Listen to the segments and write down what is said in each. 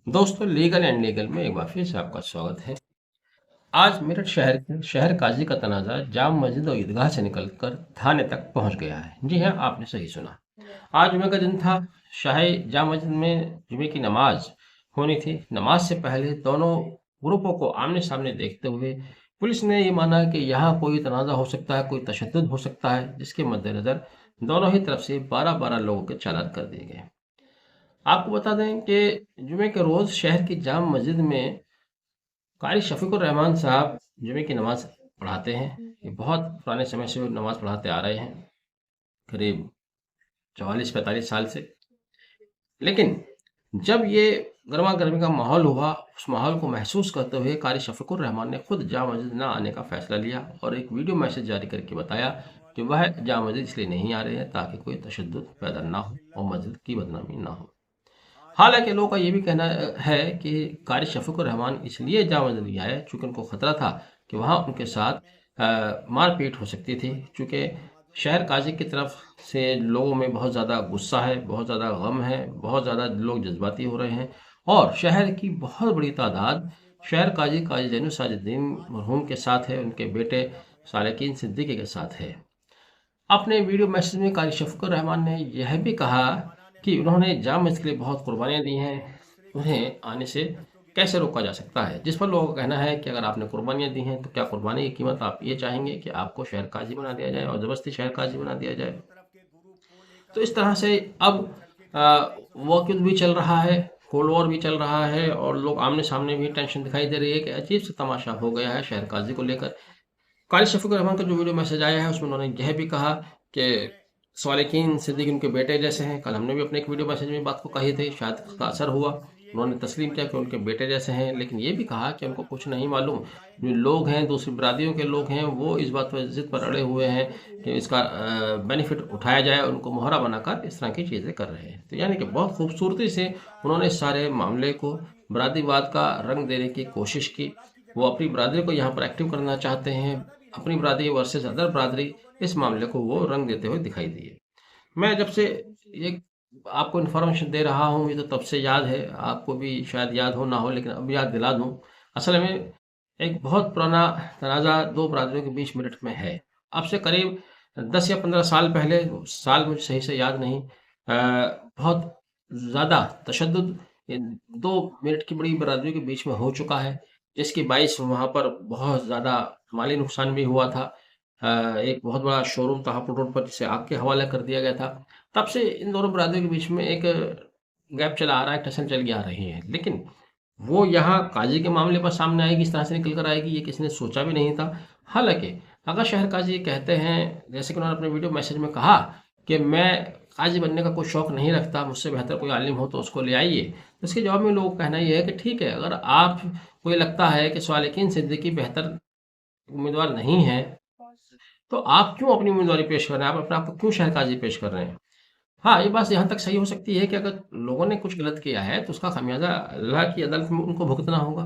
दोस्तों, legal and legal में एक बार फिर से आपका स्वागत है। आज मेरठ शहर काजी का तनाज़ा जाम मस्जिद और ईदगाह से निकलकर थाने तक पहुंच गया है। जी हाँ, आपने सही सुना। आज जुमे का दिन था। शाही जाम मस्जिद में जुमे की नमाज होनी थी। नमाज से पहले दोनों ग्रुपों को आमने सामने देखते हुए पुलिस ने ये माना कि यहाँ कोई तनाज़ा हो सकता है, कोई तशद्दुद हो सकता है, जिसके मद्देनज़र दोनों ही तरफ से 12-12 लोगों के चालान कर दिए गए। आपको बता दें कि जुमे के रोज़ शहर की जाम मस्जिद में कारी शफीकुर रहमान साहब जुमे की नमाज पढ़ाते हैं। ये बहुत पुराने समय से वो नमाज पढ़ाते आ रहे हैं, करीब 44-45 साल से। लेकिन जब ये गर्मा गर्मी का माहौल हुआ, उस माहौल को महसूस करते हुए कारी शफीकुर रहमान ने खुद जाम मस्जिद न आने का फैसला लिया और एक वीडियो मैसेज जारी करके बताया कि वह जाम मस्जिद इसलिए नहीं आ रहे हैं ताकि कोई तशद्दुद पैदा ना हो और मस्जिद की बदनामी ना हो। हालांकि लोगों का ये भी कहना है कि कारी शफीकुर रहमान इसलिए जामा नहीं आए चूंकि उनको खतरा था कि वहां उनके साथ मारपीट हो सकती थी। चूंकि शहर काजी की तरफ से लोगों में बहुत ज़्यादा गुस्सा है, बहुत ज़्यादा गम है, बहुत ज़्यादा लोग जज्बाती हो रहे हैं और शहर की बहुत बड़ी तादाद शहर काजी काजी जैनुल साजिदीन मरहूम के साथ है, उनके बेटे सालेकीन सिद्दीकी के साथ है। अपने वीडियो मैसेज में कारी शफीकुर रहमान ने यह भी कहा कि उन्होंने जाम मस्जिद के लिए बहुत कुर्बानियाँ दी हैं, उन्हें आने से कैसे रोका जा सकता है। जिस पर लोगों का कहना है कि अगर आपने कुर्बानियाँ दी हैं तो क्या कुर्बानी की कीमत आप ये चाहेंगे कि आपको शहर काजी बना दिया जाए और ज़बरदस्ती शहर काजी बना दिया जाए। तो इस तरह से अब वॉकआउट भी चल रहा है, कोल्ड वॉर भी चल रहा है और लोग आमने सामने भी टेंशन दिखाई दे रही है कि अजीब सा तमाशा हो गया है शहर काजी को लेकर। कारी शफीकुर रहमान का जो वीडियो मैसेज आया है उसमें उन्होंने यह भी कहा कि सालेकीन सिद्दीकी उनके बेटे जैसे हैं। कल हमने भी अपने एक वीडियो मैसेज में बात को कही थी, शायद उसका असर हुआ। उन्होंने तस्लीम किया कि उनके बेटे जैसे हैं, लेकिन ये भी कहा कि उनको कुछ नहीं मालूम। जो लोग हैं, दूसरी बिरादरियों के लोग हैं, वो इस बात पर जिद पर अड़े हुए हैं कि इसका बेनिफिट उठाया जाए, उनको मोहरा बनाकर इस तरह की चीज़ें कर रहे हैं। तो यानी कि बहुत खूबसूरती से उन्होंने इस सारे मामले को बिरादरीवाद का रंग देने की कोशिश की। वो अपनी बिरादरी को यहाँ पर एक्टिव करना चाहते हैं, अपनी बिरादरी वर्सेस अदर बिरादरी, इस मामले को वो रंग देते हुए दिखाई दिए। मैं जब से ये आपको इन्फॉर्मेशन दे रहा हूँ, ये तो तब से याद है, आपको भी शायद याद हो ना हो, लेकिन अब याद दिला दूँ। असल में एक बहुत पुराना तनाज़ा दो बिरादरियों के बीच मेरठ में है। अब से करीब 10 या 15 साल पहले, साल मुझे सही से याद नहीं, बहुत ज़्यादा तशद्दुद इन 2 मेरठ की बड़ी बिरादरियों के बीच में हो चुका है, जिसकी बाइस वहाँ पर बहुत ज़्यादा माली नुकसान भी हुआ था। एक बहुत बड़ा शोरूम था हापुड़ रोड पर, जिसे आग के हवाले कर दिया गया था। तब से इन दोनों बिरादरियों के बीच में एक गैप चला आ रहा है, टसन चली आ रही है। लेकिन वो यहाँ काजी के मामले पर सामने आएगी, इस तरह से निकल कर आएगी, ये किसी ने सोचा भी नहीं था। हालांकि अगर शहर काजी ये कहते हैं, जैसे कि उन्होंने अपने वीडियो मैसेज में कहा कि मैं काजी बनने का कोई शौक नहीं रखता, मुझसे बेहतर कोई आलिम हो तो उसको ले आइए, तो इसके जवाब में लोगों का कहना यह है कि ठीक है, अगर आप को ये लगता है कि सालेकीन सिद्दीकी बेहतर उम्मीदवार नहीं है, तो आप क्यों अपनी उम्मीदवारी पेश कर रहे हैं? आप अपने आप को क्यों शहरकाजी पेश कर रहे हैं? हाँ, ये बात यहाँ तक सही हो सकती है कि अगर लोगों ने कुछ गलत किया है तो उसका खमियाजा अल्लाह की अदालत में उनको भुगतना होगा।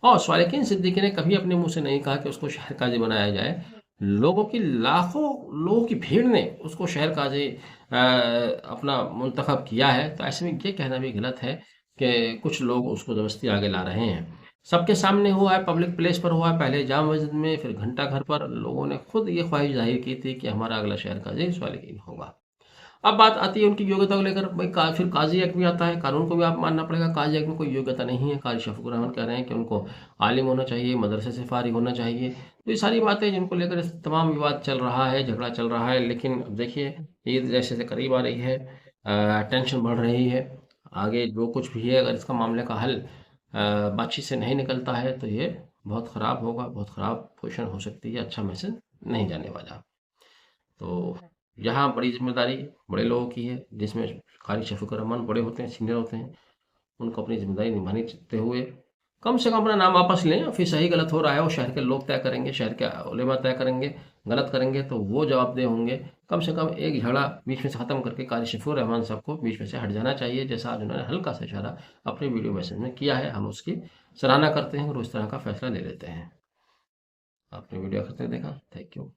और सालेकीन सिद्दीकी ने कभी अपने मुंह से नहीं कहा कि उसको शहरकाजी बनाया जाए। लोगों की लाखों लोगों की भीड़ ने उसको शहरकाजी अपना मुंतखब किया है। तो ऐसे में ये कहना भी गलत है कि कुछ लोग उसको ज़बरदस्ती आगे ला रहे हैं। सबके सामने हुआ है, पब्लिक प्लेस पर हुआ है, पहले जाम मस्जिद में, फिर घंटा घर पर लोगों ने खुद ये ख्वाहिश जाहिर की थी कि हमारा अगला शहर काजी सालेकीन होगा। अब बात आती है उनकी योग्यता को लेकर। भाई फिर काजी एक्ट भी आता है, कानून को भी आप मानना पड़ेगा। काजी एक्ट में कोई योग्यता नहीं है। कारी शफीकुर रहमान कह रहे हैं कि उनको आलिम होना चाहिए, मदरसे से फारिग होना चाहिए। तो ये सारी बातें जिनको लेकर तमाम विवाद चल रहा है, झगड़ा चल रहा है। लेकिन अब देखिए, ईद जैसे से करीब आ रही है, टेंशन बढ़ रही है। आगे जो कुछ भी है, अगर इसका मामले का हल बातचीत से नहीं निकलता है तो ये बहुत ख़राब होगा, बहुत ख़राब पोजीशन हो सकती है, अच्छा मैसेज नहीं जाने वाला। तो यहाँ बड़ी जिम्मेदारी बड़े लोगों की है, जिसमें कारी शफीकुर रहमान बड़े होते हैं, सीनियर होते हैं। उनको अपनी जिम्मेदारी निभानी चाहते हुए कम से कम अपना नाम वापस लें। और फिर सही गलत हो रहा है वो शहर के लोग तय करेंगे, शहर के उलेमा तय करेंगे। गलत करेंगे तो वो जवाबदेह होंगे। कम से कम एक झगड़ा बीच में से ख़त्म करके कारी शफीकुर रहमान साहब को बीच में से हट जाना चाहिए, जैसा आज उन्होंने हल्का सा इशारा अपने वीडियो मैसेज में किया है। हम उसकी सराहना करते हैं और उस तरह का फैसला ले लेते हैं। आपने वीडियो आखिर तक देखा, थैंक यू।